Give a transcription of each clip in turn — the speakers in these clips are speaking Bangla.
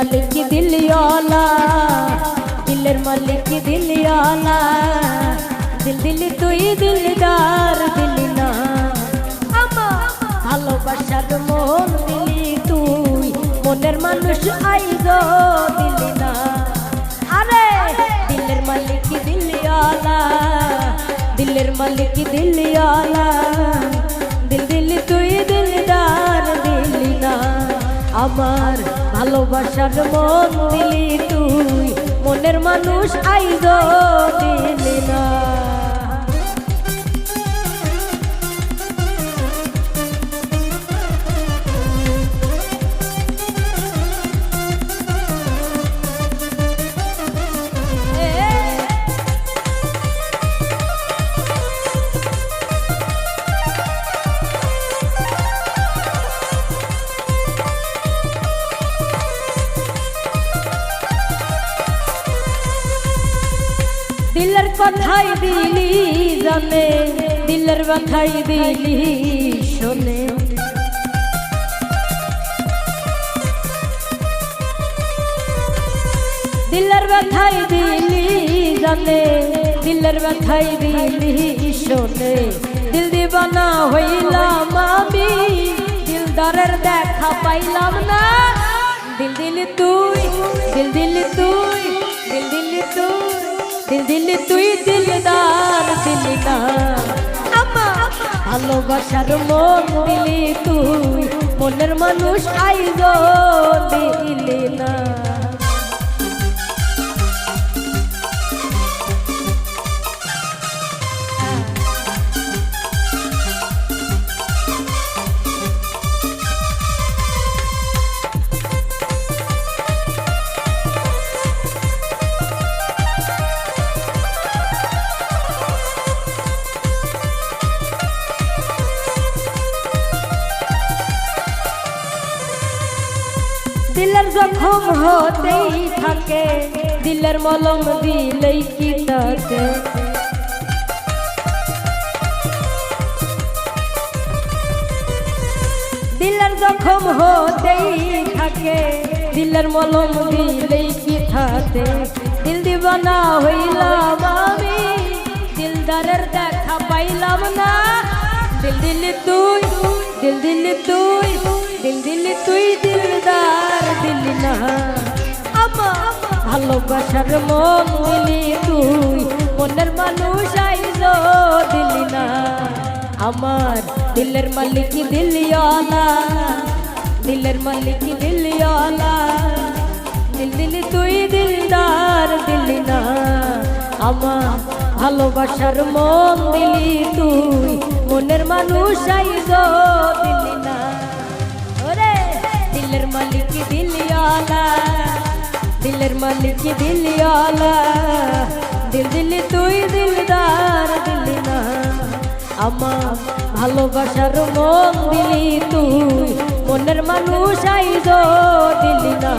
মালিক দিলিওয়ালা, দিলের মালিক দিলিওয়ালা, দিল দিলি তুই দিলদার দিলি না আমার ভালোবাসার মন দিলি তুই, মনের মানুষ আইগো দিলি না। আরে দিলের মালিক দিলিওয়ালা, দিলের মালিক দিলিওয়ালা, দিল দিলি তুই দিলদার দিলি না আমার ভালোবাসার মন দিলি তুই, মনের মানুষ আইগো দিলি না। দিলের কথাই দিলি জানে, দিলের কথাই দিলি শোনে, দিলের কথাই দিলি জানে, দিলের কথাই দিলি শোনে, দিল দিবানা হইলাম আমি, দিলদারের দেখা পাইলাম না। দিল দিলি তুই, দিল দিলি তুই, দিল দিলি তুই, দিল দিলি তুই দিলদার দিলি না আমার ভালোবাসার মন দিলি তুই, মনের মানুষ আইগো দিলি না। দিলের জখম হতেই থাকে, দিলের মলম দিলেই কি থাকে, দিলের জখম হতেই থাকে, দিলের মলম দিলেই কি থাকে, দিল দিবানা হইলাম আমি, দিলদারের দেখা পাইলাম না। দিল দিলি তুই, দিল দিলি তুই, দিল দিলি তুই দিলদার দিলি না আমার ভালোবাসার মন দিলি তুই, মনের মানুষ আইলো দিলি না আমার দিলের মালিক দিলিওয়ালা, দিলের মালিক দিলিওয়ালা, দিল দিলি তুই দিলদার দিলি না আমার ভালোবাসার মন দিলি তুই, মনের মানুষ আইগো দিলি না। ওরে দিলের মালিক দিলিওয়ালা, দিলের মালিক দিলিওয়ালা, দিল দিলি তুই দিলদার দিলি না আমার ভালোবাসার মন দিলি তুই, মনের মানুষ আইগো দিলি না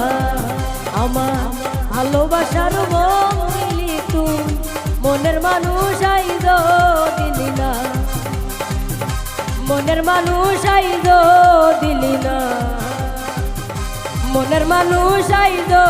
আমার ভালোবাসার মন দিলি তুই, মনের মানুষ আইগো দিলি না, মনের মানুষ আইগো দিলি না, মনের মানুষ আইগো